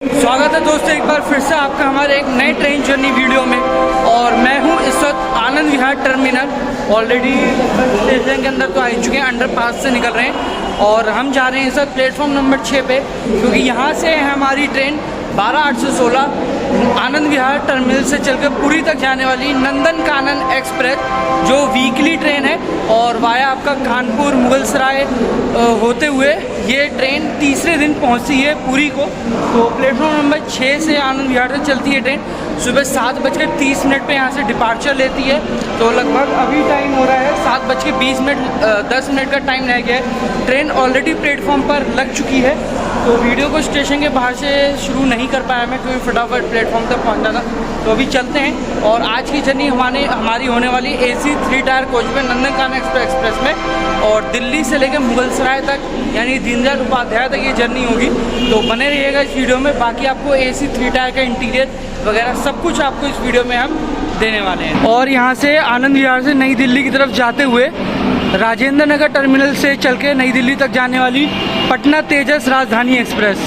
स्वागत है दोस्तों एक बार फिर से आपका हमारे एक नए ट्रेन जर्नी वीडियो में। और मैं हूं इस वक्त Anand Vihar terminal. Already station के अंदर तो आ चुके हैं, अंडरपास से निकल रहे हैं और हम जा रहे हैं इस वक्त प्लेटफॉर्म नंबर 6 पे, क्योंकि यहाँ से है हमारी ट्रेन 12816 आनंद विहार टर्मिनल से चलकर पुरी तक जाने वाली नंदन कानन एक्सप्रेस, जो वीकली ट्रेन है और वाया आपका कानपुर मुगलसराय होते हुए ये ट्रेन तीसरे दिन पहुंचती है पुरी को। तो प्लेटफॉर्म नंबर 6 से आनंद विहार से चलती है ट्रेन। सुबह 7:30 पे यहाँ से डिपार्चर लेती है। तो लगभग अभी टाइम हो रहा है 7:20, 10 मिनट का टाइम रह गया है। ट्रेन ऑलरेडी प्लेटफॉर्म पर लग चुकी है। तो वीडियो को स्टेशन के बाहर से शुरू नहीं कर पाया मैं, क्योंकि फटाफट प्लेटफॉर्म तक पहुँचा था। तो अभी चलते हैं और आज की जर्नी हमारी होने वाली AC 3 टायर कोच में नंदन कानन एक्सप्रेस में, और दिल्ली से लेकर मुगलसराय तक यानी दीनदयाल उपाध्याय तक ये जर्नी होगी। तो बने रहिएगा इस वीडियो में। बाकी आपको AC 3 टायर का इंटीरियर वगैरह सब कुछ आपको इस वीडियो में हम देने वाले हैं। और यहाँ से आनंद विहार से नई दिल्ली की तरफ जाते हुए राजेंद्र नगर टर्मिनल से चल के नई दिल्ली तक जाने वाली पटना तेजस राजधानी एक्सप्रेस।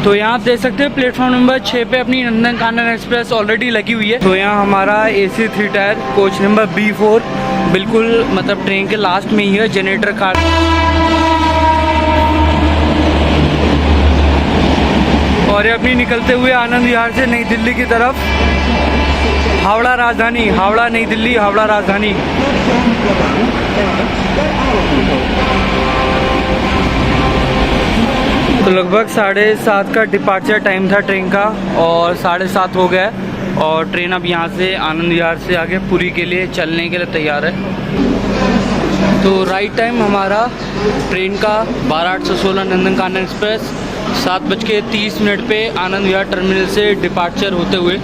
तो यहाँ आप देख सकते हैं प्लेटफॉर्म नंबर 6 पे अपनी नंदन कानन एक्सप्रेस ऑलरेडी लगी हुई है। तो यहाँ हमारा AC 3 tyre coach number B4 बिल्कुल मतलब ट्रेन के लास्ट में ही है, जनरेटर कार। और ये अपनी निकलते हुए आनंद विहार से नई दिल्ली की तरफ हावड़ा राजधानी, हावड़ा नई दिल्ली, हावड़ा राजधानी। तो लगभग 7:30 का डिपार्चर टाइम था ट्रेन का और 7:30 हो गया और ट्रेन अब यहाँ से आनंद विहार से आगे पुरी के लिए चलने के लिए तैयार है। तो राइट टाइम हमारा ट्रेन का 12816 नंदन कानन एक्सप्रेस 7:30 पे आनंद विहार टर्मिनल से डिपार्चर होते हुए।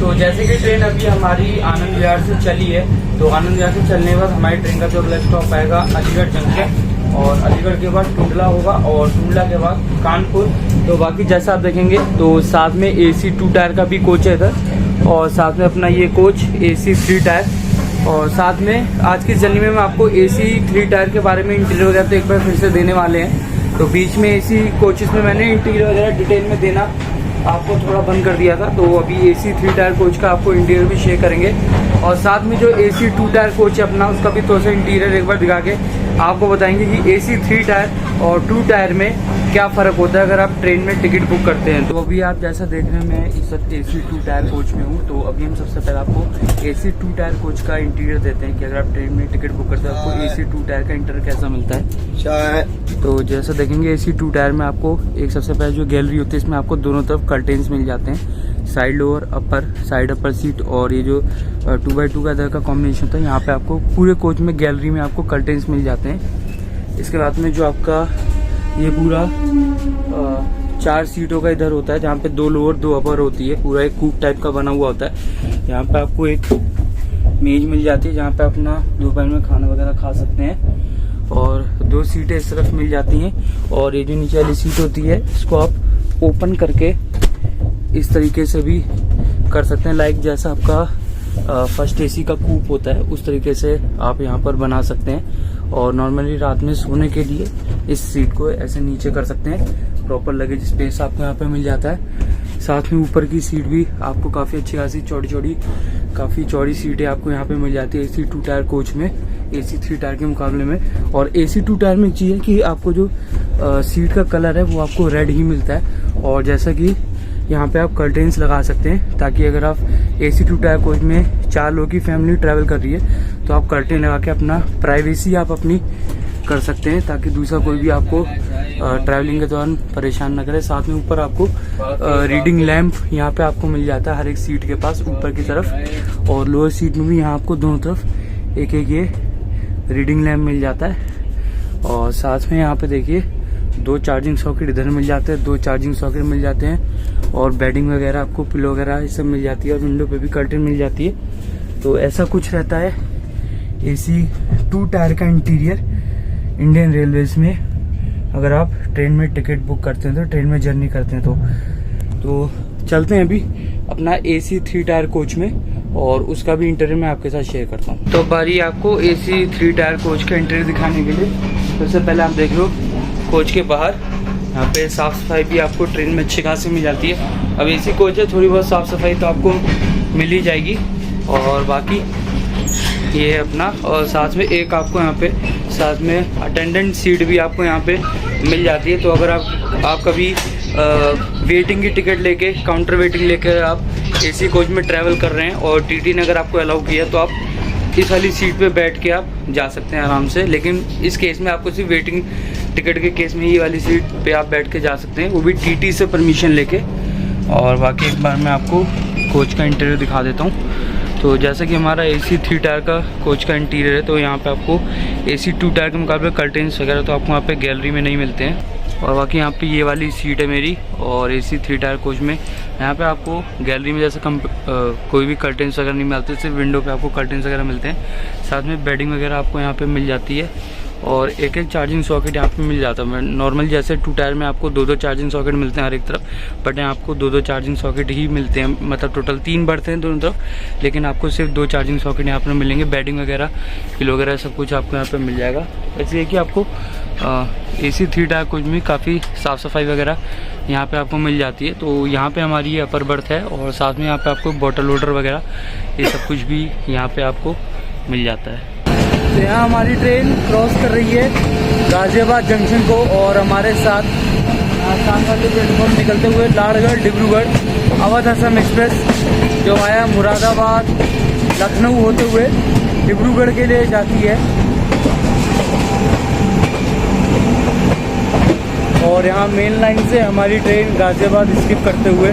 तो जैसे कि ट्रेन अभी हमारी आनंद विहार से चली है, तो आनंद विहार से चलने के बाद हमारी ट्रेन का जो अगला स्टॉप आएगा अलीगढ़ जंक्शन, और अलीगढ़ के बाद टुंडला होगा और टुंडला के बाद कानपुर। तो बाकी जैसा आप देखेंगे तो साथ में AC 2 टायर का भी कोच है इधर, और साथ में अपना ये कोच AC 3 टायर। और साथ में आज की जर्नी में मैं आपको AC 3 टायर के बारे में इंटीरियर वगैरह तो एक बार फिर से देने वाले हैं। तो बीच में AC कोचेस में मैंने इंटीरियर वगैरह डिटेल में देना आपको थोड़ा बंद कर दिया था। तो अभी AC 3 टायर कोच का आपको इंटीरियर भी शेयर करेंगे, और साथ में जो AC 2 टायर कोच है अपना, उसका भी थोड़ा सा इंटीरियर एक बार दिखा के आपको बताएंगे कि AC 3 टायर और 2 टायर में क्या फ़र्क होता है अगर आप ट्रेन में टिकट बुक करते हैं। तो अभी आप जैसा देख रहे हैं मैं इस वक्त AC 2 टायर कोच में हूँ। तो अभी हम सबसे पहले आपको AC 2 टायर कोच का इंटीरियर देते हैं कि अगर आप ट्रेन में टिकट बुक करते हैं आपको AC 2 टायर का इंटीरियर कैसा मिलता है। तो जैसा देखेंगे AC 2 टायर में आपको एक सबसे पहले जो गैलरी होती है इसमें आपको दोनों तरफ कर्टेन्स मिल जाते हैं, side lower upper, side upper seat, और ये जो 2x2 का इधर का कॉम्बिनेशन होता है, यहाँ पे आपको पूरे कोच में गैलरी में आपको कर्टेन्स मिल जाते हैं। इसके बाद में जो आपका ये पूरा 4 सीटों का इधर होता है, जहाँ पे 2 लोअर 2 अपर होती है, पूरा एक कूप टाइप का बना हुआ होता है। यहाँ पे आपको एक मेज मिल जाती है जहाँ पे अपना दोपहर में खाना वगैरह खा सकते हैं, और 2 सीटें इस तरफ मिल जाती हैं। और ये जो नीचे वाली सीट होती है इसको आप ओपन करके इस तरीके से भी कर सकते हैं, लाइक जैसा आपका फर्स्ट AC का कूप होता है उस तरीके से आप यहाँ पर बना सकते हैं। और नॉर्मली रात में सोने के लिए इस सीट को ऐसे नीचे कर सकते हैं। प्रॉपर लगेज स्पेस आपको यहाँ पे मिल जाता है। साथ में ऊपर की सीट भी आपको काफ़ी अच्छी खासी काफ़ी चौड़ी सीटें आपको यहाँ पे मिल जाती है AC 2 टायर कोच में, AC 3 टायर के मुकाबले में। और AC 2 टायर में एक चीज़ है कि आपको जो सीट का कलर है वो आपको रेड ही मिलता है। और जैसा कि यहाँ पे आप कर्टेन्स लगा सकते हैं, ताकि अगर आप AC 2 टायर कोच में 4 लोगों की फैमिली ट्रैवल कर रही है तो आप कर्टेन लगा के अपना प्राइवेसी आप अपनी कर सकते हैं, ताकि दूसरा कोई भी आपको ट्रैवलिंग के दौरान परेशान न करे। साथ में ऊपर आपको रीडिंग लैंप यहाँ पे आपको मिल जाता है हर एक सीट के पास ऊपर की तरफ, और लोअर सीट में भी यहाँ आपको दोनों तरफ एक एक ये रीडिंग लैंप मिल जाता है। और साथ में यहाँ पे देखिए 2 चार्जिंग सॉकेट इधर मिल जाते हैं, 2 चार्जिंग सॉकेट मिल जाते हैं, और बेडिंग वगैरह आपको पिलो वगैरह ये सब मिल जाती है, और विंडो पे भी कर्टेन मिल जाती है। तो ऐसा कुछ रहता है AC 2 टायर का इंटीरियर इंडियन रेलवेज में। अगर आप ट्रेन में टिकट बुक करते हैं तो ट्रेन में जर्नी करते हैं तो चलते हैं अभी अपना AC 3 टायर कोच में, और उसका भी इंटीरियर मैं आपके साथ शेयर करता हूँ। तो बारी आपको AC 3 टायर कोच का इंटीरियर दिखाने के लिए। सबसे पहले आप देख लो कोच के बाहर, यहाँ पे साफ़ सफाई भी आपको ट्रेन में अच्छी खासी मिल जाती है। अब AC कोच है, थोड़ी बहुत साफ़ सफाई तो आपको मिल ही जाएगी। और बाकी ये है अपना, और साथ में एक आपको यहाँ पे साथ में अटेंडेंट सीट भी आपको यहाँ पे मिल जाती है। तो अगर आप कभी वेटिंग की टिकट लेके, काउंटर वेटिंग लेके आप AC कोच में ट्रैवल कर रहे हैं और TT ने अगर आपको अलाउ किया तो आप इस वाली सीट पे बैठ के आप जा सकते हैं आराम से। लेकिन इस केस में आपको सिर्फ वेटिंग टिकट के केस में ये वाली सीट पे आप बैठ के जा सकते हैं, वो भी TT से परमिशन लेके। और बाकी एक बार मैं आपको कोच का इंटीरियर दिखा देता हूँ। तो जैसा कि हमारा AC 3 टायर का कोच का इंटीरियर है, तो यहाँ पे आपको AC 2 टायर के मुकाबले कर्टेन्स वगैरह तो आपको यहाँ पे गैलरी में नहीं मिलते हैं। और बाकी यहाँ पे ये वाली सीट है मेरी, और AC 3 टायर कोच में यहाँ पे आपको गैलरी में जैसे कोई भी कर्टेन्स वगैरह नहीं मिलते, सिर्फ विंडो पे आपको कर्टेन्स वगैरह मिलते हैं। साथ में बेडिंग वगैरह आपको यहाँ पे मिल जाती है, और एक एक चार्जिंग सॉकेट यहाँ पे मिल जाता है। नॉर्मल जैसे 2 टायर में आपको 2-2 चार्जिंग सॉकेट मिलते हैं हर एक तरफ, बट यहाँ आपको 2-2 चार्जिंग सॉकेट ही मिलते हैं। मतलब टोटल 3 बढ़ते हैं दोनों तरफ, लेकिन आपको सिर्फ 2 चार्जिंग सॉकेट यहाँ पर मिलेंगे। बेडिंग वगैरह, पिलो वगैरह सब कुछ आपको यहाँ पर मिल जाएगा। वैसे ये कि आपको AC 3 टायर कोच में काफ़ी साफ़ सफाई वगैरह यहाँ पे आपको मिल जाती है। तो यहाँ पे हमारी ये अपर बर्थ है, और साथ में यहाँ पे आपको बॉटल होल्डर वगैरह ये सब कुछ भी यहाँ पे आपको मिल जाता है। तो यहाँ हमारी ट्रेन क्रॉस कर रही है गाजियाबाद जंक्शन को, और हमारे साथ वाले प्लेटफॉर्म निकलते हुए लाड़गढ़ डिब्रूगढ़ अवध असम एक्सप्रेस जो आया मुरादाबाद लखनऊ होते हुए डिब्रूगढ़ के लिए जाती है। और यहाँ मेन लाइन से हमारी ट्रेन गाजियाबाद स्किप करते हुए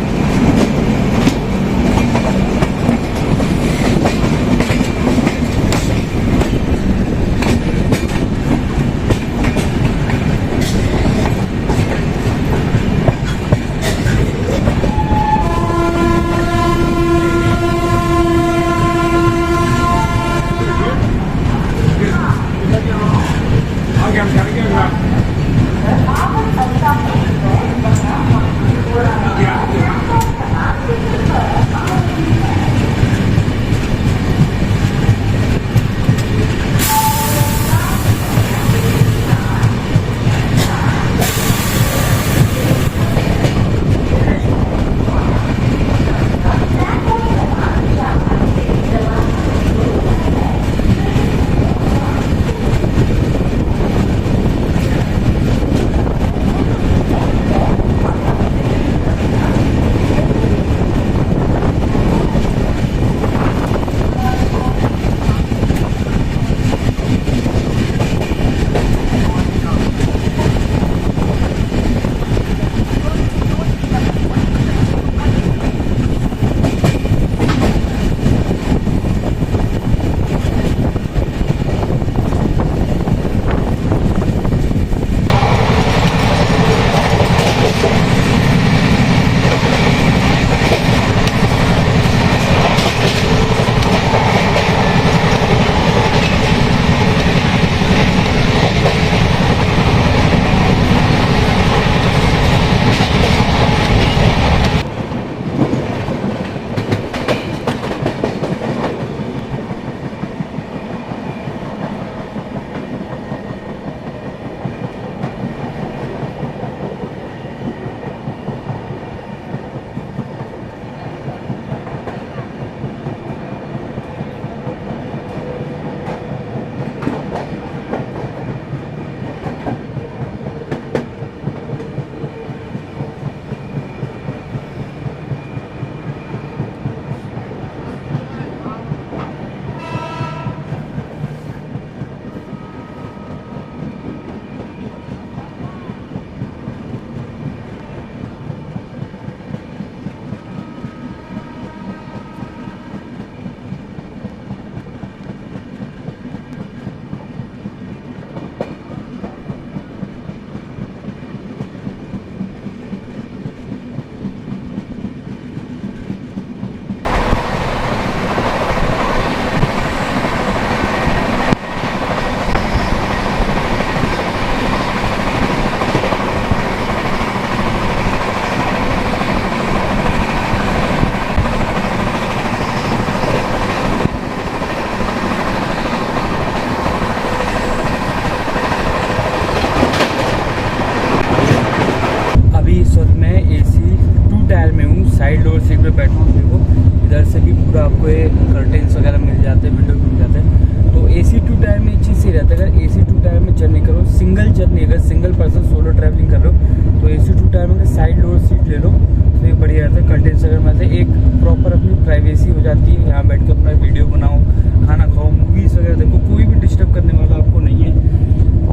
साइड डोर सीट पे बैठा हूँ। देखो इधर से भी पूरा आपको ये कर्टेन्स वगैरह मिल जाते हैं, विंडो मिल जाते हैं। तो AC 2 टायर में एक चीज़ सही रहता है, अगर AC 2 टायर में जर्नी करो, सिंगल जर्नी, अगर सिंगल पर्सन सोलो ट्रैवलिंग कर रहे हो तो AC 2 टायर में साइड डोर सीट ले लो तो ये बढ़िया रहता है। कर्टेन्स वगैरह में से एक प्रॉपर अपनी प्राइवेसी हो जाती है, यहाँ बैठ के अपना वीडियो बनाओ, खाना खाओ, मूवीज़ वगैरह देखो, कोई भी डिस्टर्ब करने वाला आपको नहीं है।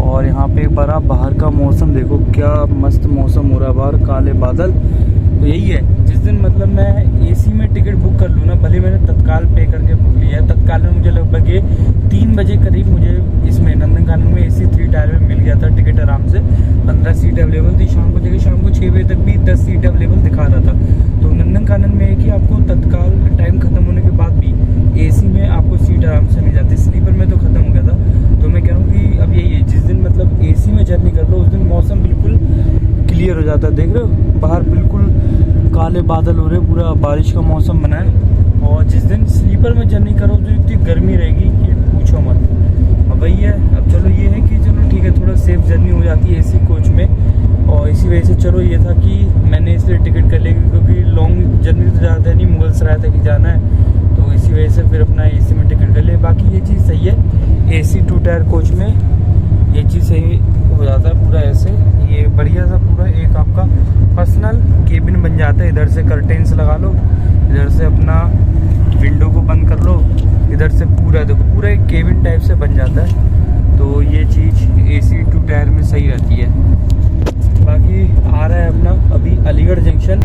और यहाँ पे एक बार आप बाहर का मौसम देखो, क्या मस्त मौसम हो रहा है बाहर, काले बादल। तो यही है, जिस दिन मतलब मैं AC में टिकट बुक कर लूँ ना, भले मैंने तत्काल पे करके बुक लिया है, तत्काल में मुझे लगभग ये 3 बजे करीब मुझे इसमें नंदनकानन में AC 3 टायर में मिल गया था टिकट आराम से। 15 सीट अवेलेबल थी शाम को, देखिए शाम को 6 बजे तक भी 10 सीट अवेलेबल दिखा रहा था। तो नंदनकानन में है कि आपको तत्काल टाइम खत्म होने के बाद भी AC में आपको सीट आराम से मिल जाती है, स्लीपर में तो खत्म हो गया था। तो मैं कह रहा हूँ कि अब यही है, जिस दिन मतलब AC में जर्नी कर लो उस दिन मौसम बिल्कुल क्लियर हो जाता है। देख रहे हो बाहर बिल्कुल काले बादल हो रहे, पूरा बारिश का मौसम बना है। और जिस दिन स्लीपर में जर्नी करो तो इतनी गर्मी रहेगी कि पूछो मत। अब वही है, अब चलो ये है कि चलो ठीक है, थोड़ा सेफ जर्नी हो जाती है AC कोच में। और इसी वजह से चलो ये था कि मैंने इसलिए टिकट कर ली, क्योंकि लॉन्ग जर्नी तो ज़्यादा नहीं, मुगल सराय तक ही जाना है, तो इसी वजह से फिर अपना AC में टिकट कर लिया। बाकी ये चीज़ सही है, AC 2 टायर कोच में ये चीज़ सही हो जाता है पूरा ऐसे, ये बढ़िया सा पूरा एक आपका पर्सनल केबिन बन जाता है। इधर से कर्टेन्स लगा लो, इधर से अपना विंडो को बंद कर लो, इधर से पूरा देखो पूरा एक केबिन टाइप से बन जाता है। तो ये चीज़ AC 2 टायर में सही रहती है। बाकी आ रहा है अपना अभी अलीगढ़ जंक्शन।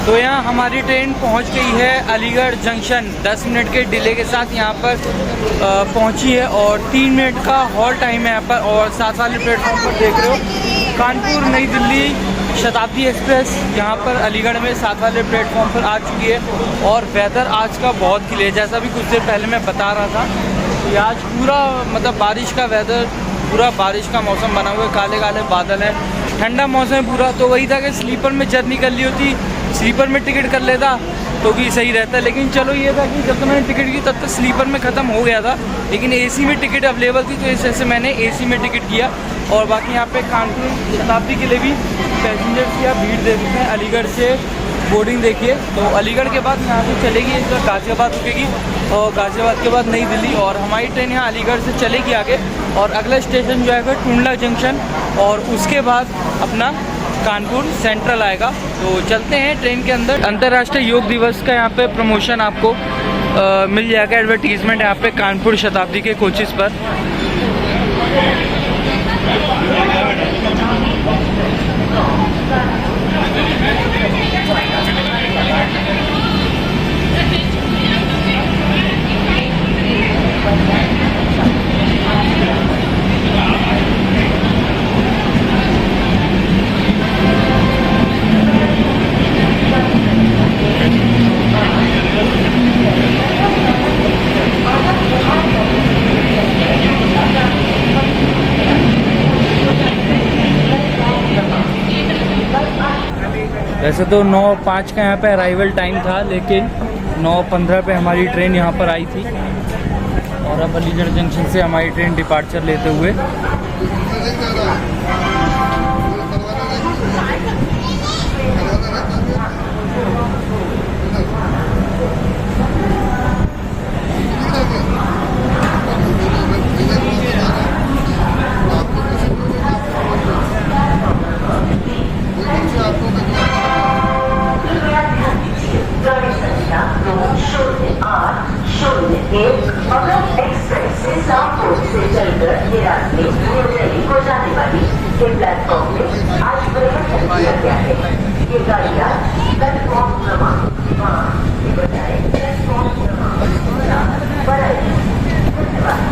तो यहाँ हमारी ट्रेन पहुँच गई है अलीगढ़ जंक्शन। 10 मिनट के डिले के साथ यहाँ पर पहुँची है और 3 मिनट का हॉल टाइम है यहाँ पर। और साथ वाले प्लेटफॉर्म पर देख रहे हो कानपुर नई दिल्ली शताब्दी एक्सप्रेस यहाँ पर अलीगढ़ में साथ वाले प्लेटफॉर्म पर आ चुकी है। और वेदर आज का बहुत क्लियर है, जैसा भी कुछ देर पहले मैं बता रहा था। तो आज पूरा मतलब बारिश का वेदर, पूरा बारिश का मौसम बना हुआ है, काले काले बादल है, ठंडा मौसम है पूरा। तो वही था कि स्लीपर में जर्नी कर ली होती, स्लीपर में टिकट कर लेता तो भी सही रहता। लेकिन चलो ये था कि जब तक मैंने टिकट की तब तक स्लीपर में ख़त्म हो गया था, लेकिन AC में टिकट अवेलेबल थी तो इस वजह से मैंने AC में टिकट किया। और बाकी यहाँ पे कानपुर शताब्दी के लिए भी पैसेंजर्स की आप भीड़ देख सकते हैं। अलीगढ़ से बोर्डिंग देखिए, तो अलीगढ़ के बाद यहाँ से चलेगी इस बार गाज़ियाबाद रुकेगी और गाज़ियाबाद के बाद नई दिल्ली। और हमारी ट्रेन यहाँ अलीगढ़ से चलेगी आगे और अगला स्टेशन जो है टुंडला जंक्शन और उसके बाद अपना कानपुर सेंट्रल आएगा। तो चलते हैं ट्रेन के अंदर। अंतर्राष्ट्रीय योग दिवस का यहाँ पे प्रमोशन आपको मिल जाएगा, एडवर्टीजमेंट यहाँ पे कानपुर शताब्दी के कोचेस पर। वैसे तो 9:05 का यहाँ पे अराइवल टाइम था, लेकिन 9:15 पे हमारी ट्रेन यहाँ पर आई थी। और अब अलीगढ़ जंक्शन से हमारी ट्रेन डिपार्चर लेते हुए एक्सप्रेस से साउथ से चलकर ये रास्ते न्यू दिल्ली को जाने वाली ये प्लेटफॉर्म में आज परिवर्तन किया गया है। ये गाड़ियाँ प्लेटफॉर्म क्रमांक 5 के बजाय प्लेटफॉर्म क्रमांक 16 पर आएगी। धन्यवाद।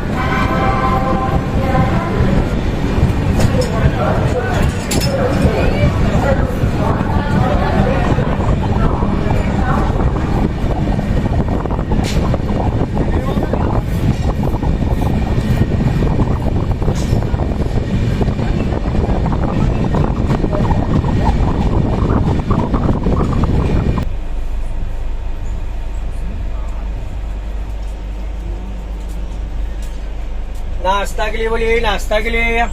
नाश्ता के लिए बोलिए, नाश्ता के लिए।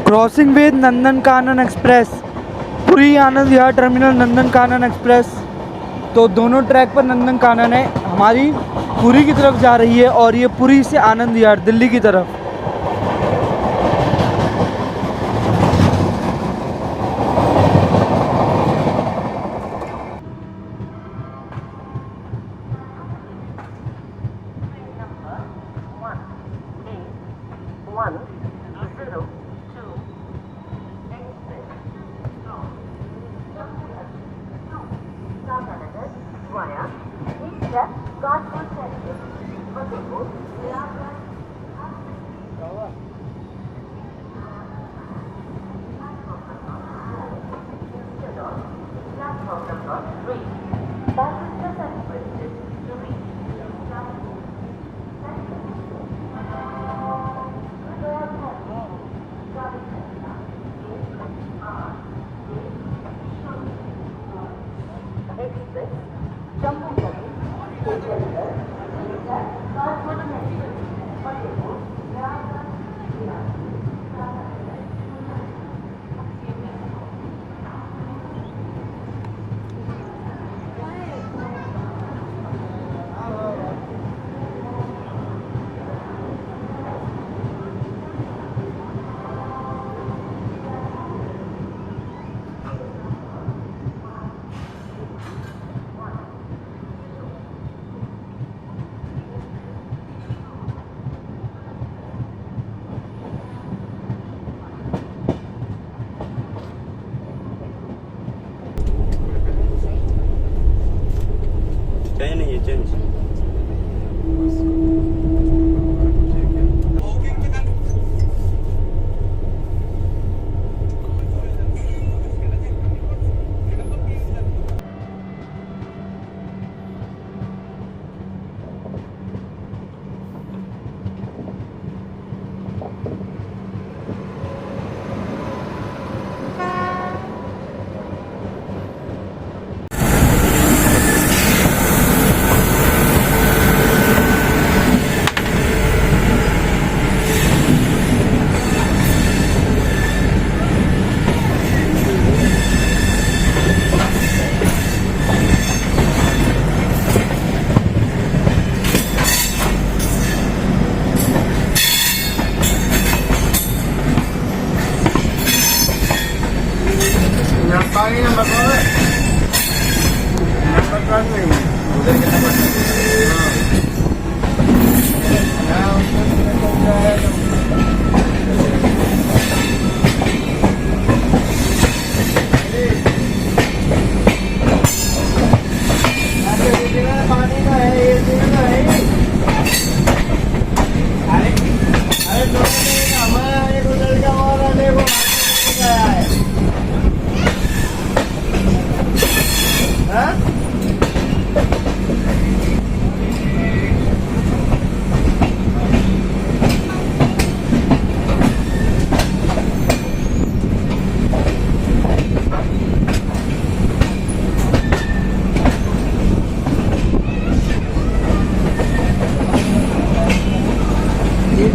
Crossing with Nandan Kanan express, Puri Anand Vihar terminal Nandan Kanan express. तो दोनों ट्रैक पर नंदन कानन है, हमारी पुरी की तरफ जा रही है और ये पुरी से आनंद विहार दिल्ली की तरफ।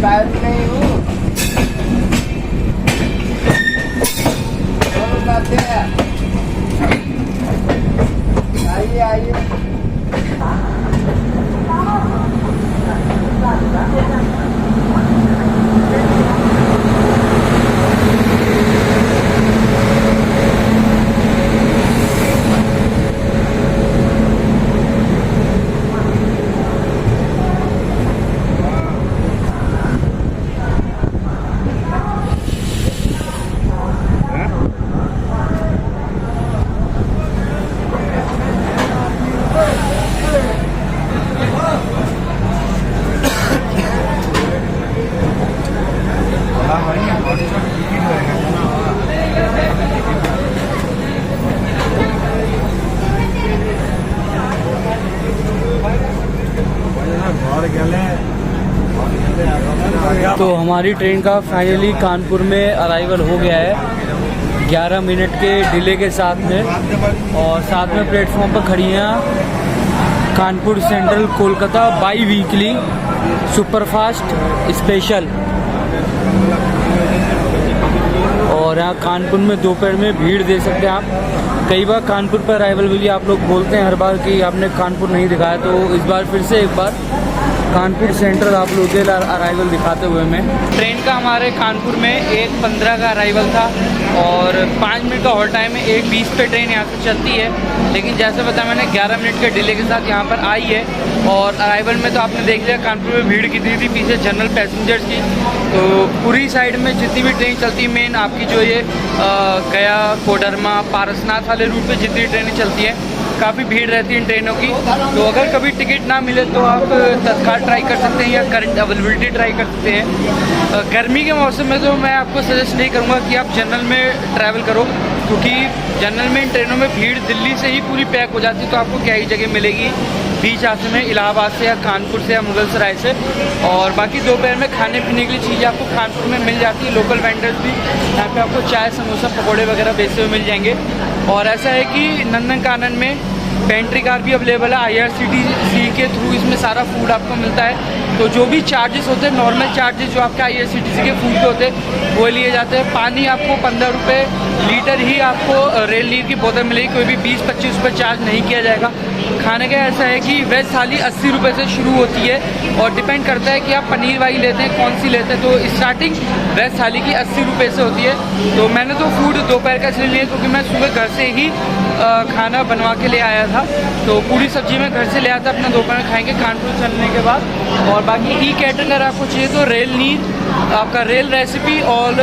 टायर भी नहीं हूँ। आइए आइए। तो हमारी ट्रेन का फाइनली कानपुर में अराइवल हो गया है 11 मिनट के डिले के साथ में। और साथ में प्लेटफॉर्म पर खड़ी हैं Kanpur central Kolkata by weekly superfast special. और यहाँ कानपुर में दोपहर में भीड़ दे सकते हैं आप। कई बार कानपुर पर अराइवल के लिए आप लोग बोलते हैं हर बार कि आपने कानपुर नहीं दिखाया, तो इस बार फिर से एक बार कानपुर सेंट्रल आप लोग के अराइवल दिखाते हुए मैं। ट्रेन का हमारे कानपुर में 1:15 का अराइवल था और 5 मिनट का हॉल्ट टाइम है। 1:20 पे ट्रेन यहाँ से चलती है, लेकिन जैसे बताया मैंने 11 मिनट के डिले के साथ यहाँ पर आई है। और अराइवल में तो आपने देख लिया कानपुर में भीड़ कितनी थी पीछे जनरल पैसेंजर्स की। तो पूरी साइड में जितनी भी ट्रेन चलती है, मेन आपकी जो ये गया कोडरमा पारसनाथ वाले रूट पे जितनी ट्रेनें चलती हैं काफ़ी भीड़ रहती है इन ट्रेनों की। तो अगर कभी टिकट ना मिले तो आप तत्काल ट्राई कर सकते हैं या करंट अवेलेबिलिटी ट्राई कर सकते हैं। गर्मी के मौसम में तो मैं आपको सजेस्ट नहीं करूँगा कि आप जनरल में ट्रैवल करो, क्योंकि जनरल में इन ट्रेनों में भीड़ दिल्ली से ही पूरी पैक हो जाती है। तो आपको क्या ही जगह मिलेगी बीच आते में इलाहाबाद से या कानपुर से या मुगलसराय से। और बाकी दोपहर में खाने पीने की चीज़ें आपको कानपुर में मिल जाती है। लोकल वेंडर्स भी यहाँ पे आपको चाय समोसा पकौड़े वगैरह बेचते हुए मिल जाएंगे। और ऐसा है कि नंदनकानन में पेंट्री कार भी अवेलेबल है। IRCTC के थ्रू इसमें सारा फूड आपको मिलता है। तो जो भी चार्जेस होते हैं नॉर्मल चार्जेस जो आपके IRCTC के फूड के होते हैं वो लिए जाते हैं। पानी आपको 15 रुपये लीटर ही आपको रेल नीर की बोतल मिलेगी, कोई भी 20-25 रुपये चार्ज नहीं किया जाएगा। खाने का ऐसा है कि वेज थाली 80 रुपये से शुरू होती है और डिपेंड करता है कि आप पनीर वाली लेते हैं कौन सी लेते हैं। तो स्टार्टिंग वेज थाली की 80 रुपये से होती है। तो मैंने तो फूड दोपहर का इसलिए लिया क्योंकि मैं सुबह घर से ही खाना बनवा के ले आया था। तो पूरी सब्जी मैं घर से ले आया था, अपना दोपहर में खाएंगे कानपुर चलने के बाद। और बाकी ई कैटरिंग अगर आपको चाहिए तो रेल नीर आपका रेल रेसिपी और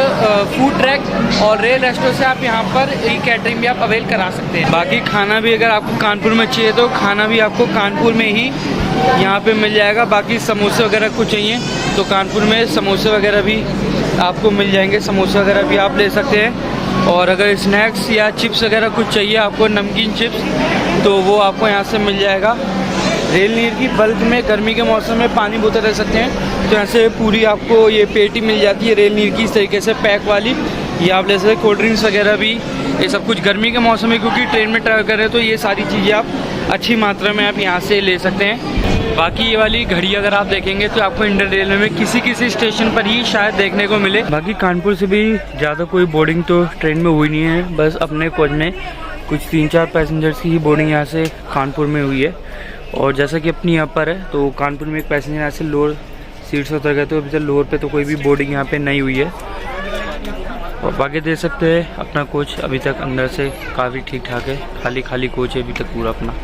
फूड ट्रैक और रेल रेस्टोरेंट से आप यहाँ पर ई कैटरिंग भी आप अवेल करा सकते हैं। बाकी खाना भी अगर आपको कानपुर में चाहिए तो खाना भी आपको कानपुर में ही यहाँ पे मिल जाएगा। बाकी समोसे वगैरह कुछ चाहिए तो कानपुर में समोसे वगैरह भी आपको मिल जाएंगे, समोसे वगैरह भी आप ले सकते हैं। और अगर स्नैक्स या चिप्स वगैरह कुछ चाहिए आपको, नमकीन चिप्स, तो वो आपको यहाँ से मिल जाएगा। रेल नीर की बल्क में गर्मी के मौसम में पानी बोतल रह सकते हैं तो यहाँ से पूरी आपको ये पेटी मिल जाती है रेल नीर की इस तरीके से पैक वाली। ये आप ले सकते हैं। कोल्ड ड्रिंक्स वगैरह भी ये सब कुछ गर्मी के मौसम में क्योंकि ट्रेन में ट्रैवल कर रहे हैं तो ये सारी चीज़ें आप अच्छी मात्रा में आप यहाँ से ले सकते हैं। बाकी ये वाली घड़ी अगर आप देखेंगे तो आपको इंडियन रेलवे में किसी स्टेशन पर ही शायद देखने को मिले। बाकी कानपुर से भी ज़्यादा कोई बोर्डिंग तो ट्रेन में हुई नहीं है, बस अपने कोच में कुछ 3-4 पैसेंजर्स की ही बोर्डिंग यहाँ से कानपुर में हुई है। और जैसा कि अपनी यहाँ पर है तो कानपुर में एक पैसेंजर यहाँ से लोअर सीट से उतर गए तो अभी तक लोअर पे तो कोई भी बोर्डिंग यहाँ पे नहीं हुई है। और बाकी देख सकते हैं अपना कोच अभी तक अंदर से काफ़ी ठीक ठाक है, खाली कोच है अभी तक पूरा अपना।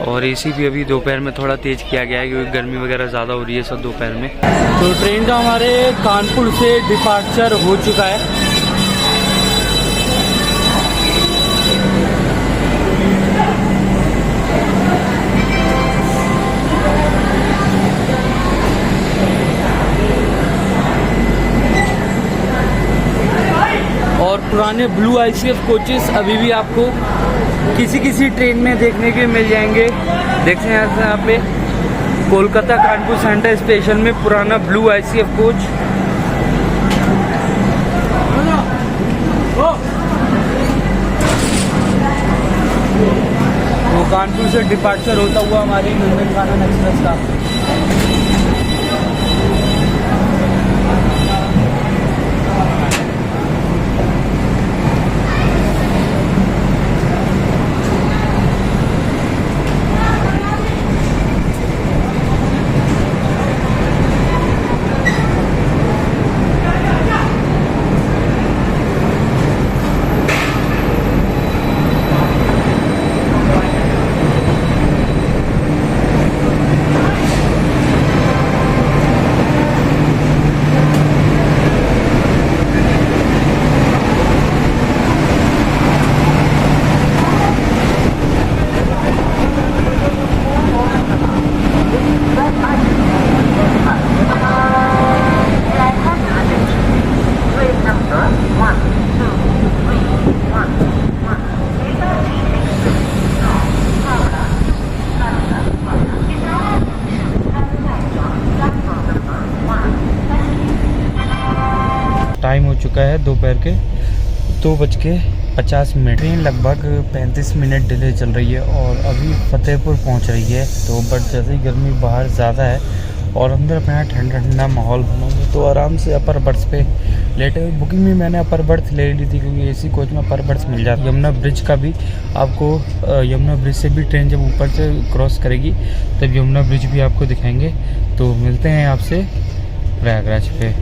और AC भी अभी दोपहर में थोड़ा तेज़ किया गया है क्योंकि गर्मी वगैरह ज़्यादा हो रही है सब दोपहर में। तो ट्रेन का हमारे कानपुर से डिपार्चर हो चुका है। और पुराने ब्लू ICF कोचेस अभी भी आपको किसी ट्रेन में देखने के मिल जाएंगे। देखते हैं यहाँ पे कोलकाता कानपुर सेंट्रल स्टेशन में पुराना ब्लू ICF कोच। वो कानपुर से डिपार्चर होता हुआ हमारी नंदनकानन एक्सप्रेस का। चुका है दोपहर के 2:50। ट्रेन लगभग 35 मिनट डिले चल रही है और अभी फतेहपुर पहुंच रही है। तो बट जैसे ही गर्मी बाहर ज़्यादा है और अंदर अपना ठंडा ठंडा माहौल बना हुआ है, तो आराम से अपर बर्थ पे लेटे हुए। बुकिंग भी मैंने अपर बर्थ ले ली थी क्योंकि एसी कोच में अपर बर्थ मिल जाता है। यमुना ब्रिज का भी आपको यमुना ब्रिज से भी ट्रेन जब ऊपर से क्रॉस करेगी तब यमुना ब्रिज भी आपको दिखाएंगे। तो मिलते हैं आपसे प्रयागराज पे।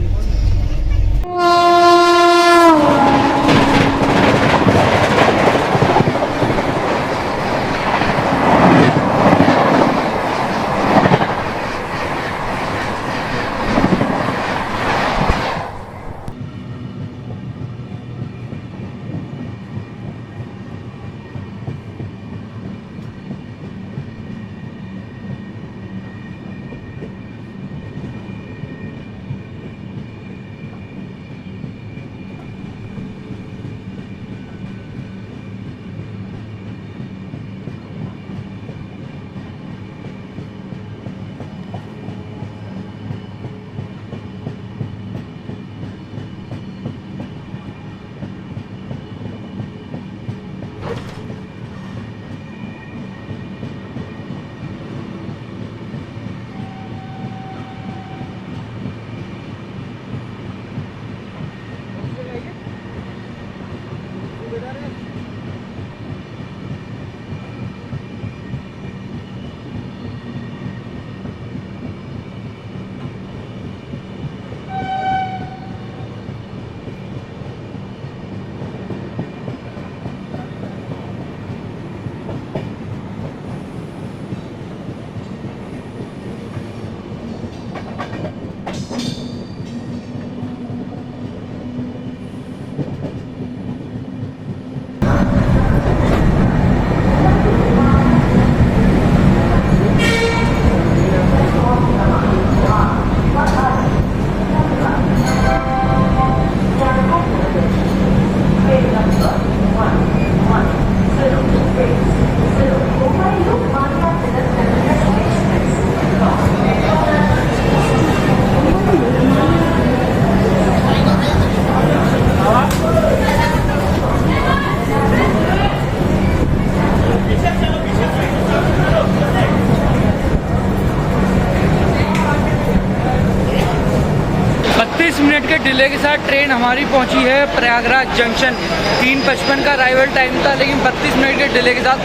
मिनट के डिले के साथ ट्रेन हमारी पहुंची है प्रयागराज जंक्शन। 3:55 का अराइवल टाइम था, लेकिन 32 मिनट के डिले के साथ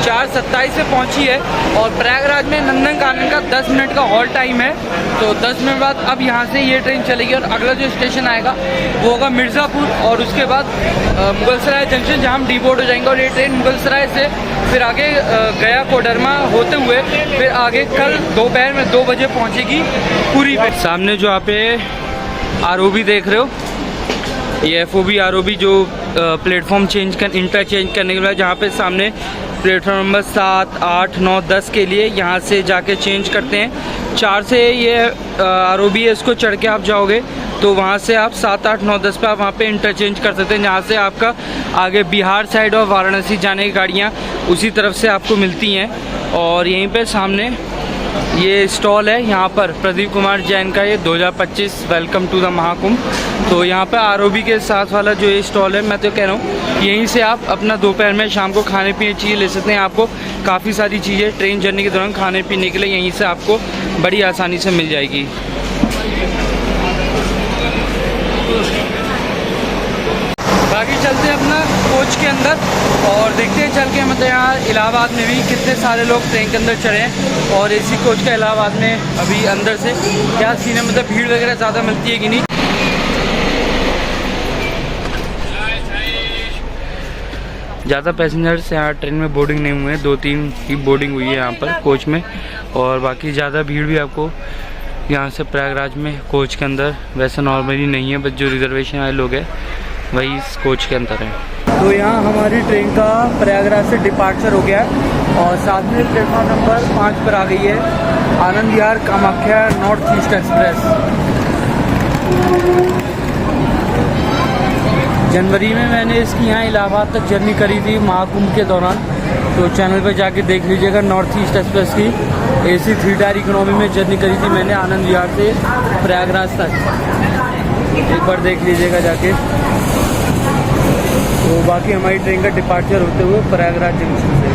4:27 पे पहुंची है। और प्रयागराज में नंदन कानन का 10 मिनट का हॉल्ट टाइम है। तो 10 मिनट बाद अब यहाँ से ये ट्रेन चलेगी और अगला जो स्टेशन आएगा वो होगा मिर्ज़ापुर और उसके बाद मुगलसराय जंक्शन, जहाँ हम डिपोर्ट हो जाएंगे। और ये ट्रेन मुगलसराय से फिर आगे गया कोडरमा होते हुए फिर आगे कल दोपहर में 2 बजे पहुँचेगी पुरी पे। सामने जो आप आरओबी देख रहे हो, ये एफओबी आरओबी जो प्लेटफॉर्म इंटरचेंज करने के बाद जहाँ पे सामने प्लेटफॉर्म नंबर 7, 8, 9, 10 के लिए यहाँ से जाके चेंज करते हैं। 4 से ये आरओबी है, इसको चढ़ के आप जाओगे तो वहाँ से आप 7, 8, 9, 10 पे आप वहाँ पे इंटरचेंज कर सकते हैं, जहाँ से आपका आगे बिहार साइड और वाराणसी जाने की गाड़ियाँ उसी तरफ से आपको मिलती हैं। और यहीं पे सामने ये स्टॉल है, यहाँ पर प्रदीप कुमार जैन का ये 2025 वेलकम टू द महाकुंभ। तो यहाँ पर आरओबी के साथ वाला जो ये स्टॉल है, मैं तो कह रहा हूँ यहीं से आप अपना दोपहर में शाम को खाने पीने की चीज़ें ले सकते हैं। आपको काफ़ी सारी चीज़ें ट्रेन जर्नी के दौरान खाने पीने के लिए यहीं से आपको बड़ी आसानी से मिल जाएगी। बाकी चलते हैं अपना कोच के अंदर और देखते हैं चल के मतलब यहाँ इलाहाबाद में भी कितने सारे लोग ट्रेन के अंदर चढ़े हैं और एसी कोच का इलाहाबाद में अभी अंदर से क्या सीन है, मतलब भीड़ वगैरह ज़्यादा मिलती है कि नहीं। ज़्यादा पैसेंजर्स यहाँ ट्रेन में बोर्डिंग नहीं हुए हैं, 2-3 ही बोर्डिंग हुई है यहाँ पर कोच में। और बाकी ज़्यादा भीड़ भी आपको यहाँ से प्रयागराज में कोच के अंदर वैसे नॉर्मली नहीं है, बस जो रिजर्वेशन वाले लोग हैं वही इस कोच के अंदर है। तो यहाँ हमारी ट्रेन का प्रयागराज से डिपार्चर हो गया है और साथ में प्लेटफॉर्म नंबर 5 पर आ गई है Anand Vihar Kamakhya north east express. जनवरी में मैंने इसकी यहाँ इलाहाबाद तक जर्नी करी थी महाकुंभ के दौरान, तो चैनल पर जाके देख लीजिएगा। नॉर्थ ईस्ट एक्सप्रेस की AC 3 टायर इकोनॉमी में जर्नी करी थी मैंने आनंद विहार से प्रयागराज तक। एक बार देख लीजिएगा जाके। तो बाकी हमारी ट्रेन का डिपार्चर होते हुए प्रयागराज जंक्शन से।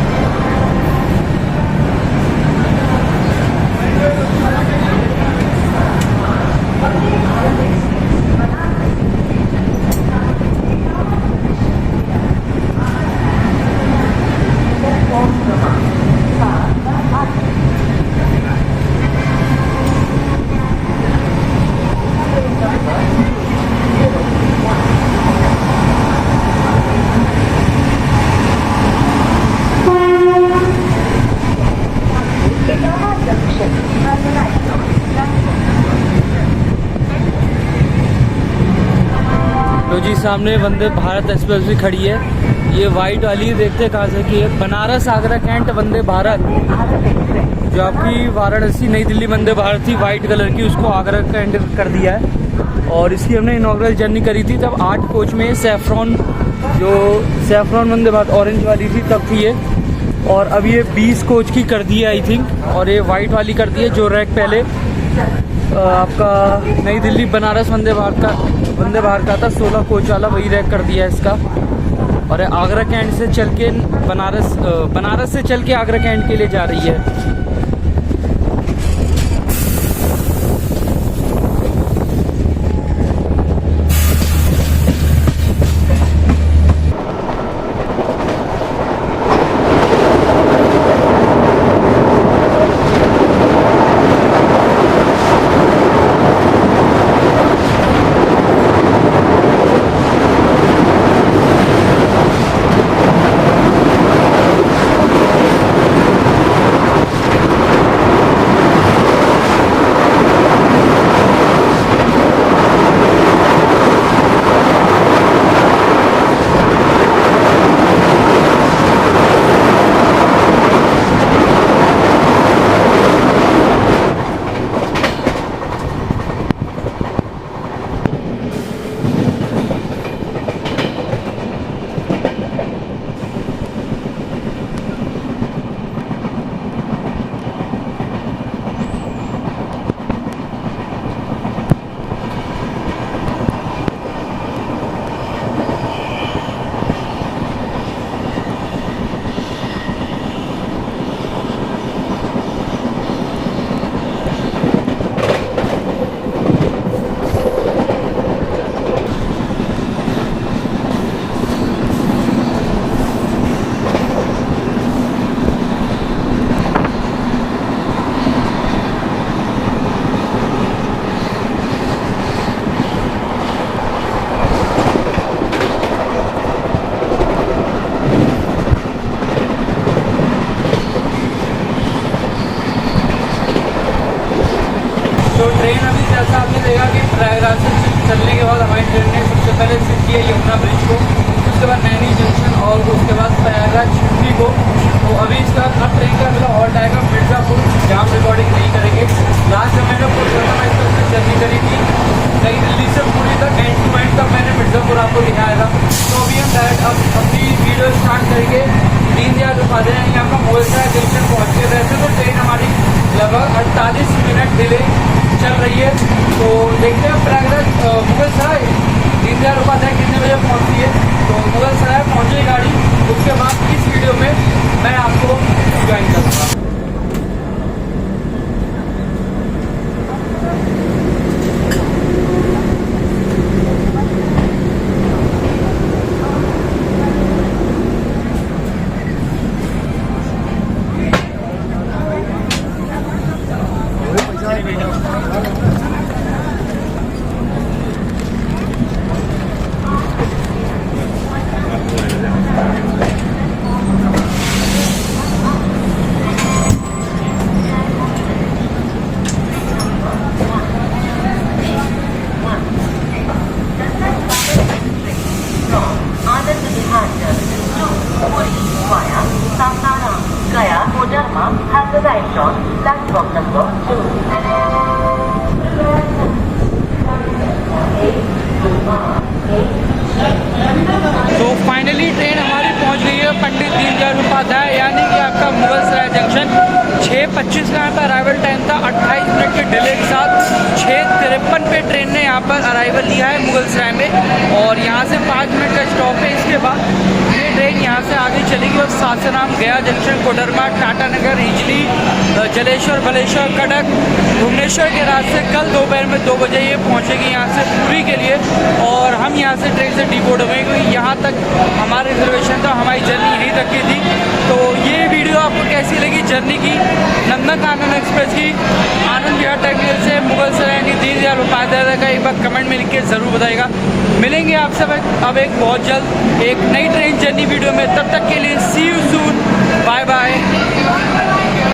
तो जी सामने वंदे भारत एक्सप्रेस भी खड़ी है। ये वाइट वाली देखते कहाँ से की है, बनारस आगरा कैंट वंदे भारत, जो आपकी वाराणसी नई दिल्ली वंदे भारत थी वाइट कलर की, उसको आगरा कैंट कर दिया है। और इसकी हमने इनॉग्रल जर्नी करी थी तब 8 कोच में सैफ्रॉन, जो सैफ्रॉन वंदे भारत ऑरेंज वाली थी तब थी ये। और अब ये 20 कोच की कर दी है आई थिंक, और ये वाइट वाली कर दी है। जो रैक पहले आपका नई दिल्ली बनारस वंदे भारत का था 16 कोच वाला, वही रैक कर दिया है इसका। और आगरा कैंट से चल के बनारस से चल के आगरा कैंट के लिए जा रही है। तो ट्रेन अभी जैसा आपने देखा कि प्रयागराज से चलने के बाद हमारी ट्रेन ने सबसे पहले विजिट किया यमुना ब्रिज को, उसके बाद नैनी जंक्शन और उसके बाद प्रयागराज शिवली को। तो अभी इसका अब ट्रेन का अगला हॉल्ट आएगा मिर्ज़ापुर, जहाँ हम रिकॉर्डिंग नहीं करेंगे। लास्ट जब मैंने पुरुषोत्तम एक्सप्रेस से जर्नी करी थी नई दिल्ली से पुरी तक एंड टू एंड, तब मैंने मिर्ज़ापुर आपको दिखाया था। तो अभी हम डायरेक्ट अब अपनी वीडियो स्टार्ट करके दीनदयाल उपाध्याय यहाँ का मोलसरा जंक्शन पहुँच के। वैसे तो ट्रेन हमारी लगभग 48 मिनट डिले चल रही है। तो देखते हैं प्रयागराज मुगल सराय दीनदयाल उपाध्याय कितने बजे पहुंचती है। तो मुगल सराय पहुंची गाड़ी, उसके बाद इस वीडियो में मैं आपको ज्वाइन करूँगा। Gaya Modarma has arrived on platform number 2. पर अराइवल लिया है मुगलसराय में और यहाँ से 5 मिनट का स्टॉप है। इसके बाद ये ट्रेन यहाँ से आगे चलेगी और सासाराम, गया जंक्शन, कोडरमा, टाटा नगर, हिजली, जलेश्वर, बलेश्वर, कटक, भुवनेश्वर के रास्ते कल दोपहर में 2 बजे ये पहुँचेगी यहाँ से पुरी के लिए। और हम यहाँ से ट्रेन से डिपोर्ट हुए क्योंकि यहाँ तक हमारा रिजर्वेशन था, हमारी जर्नी यहीं तक की थी। तो ये वीडियो आपको कैसी लगी जर्नी की नंदनकानन एक्सप्रेस की आनंद विहार टर्मिनल से मुगलसराय की दीनदयाल उपाध्याय का, एक बार कमेंट में लिख के ज़रूर बताइएगा। मिलेंगे आप सब अब एक बहुत जल्द एक नई ट्रेन जर्नी वीडियो में, तब तक के लिए सी यू सून, बाय बाय।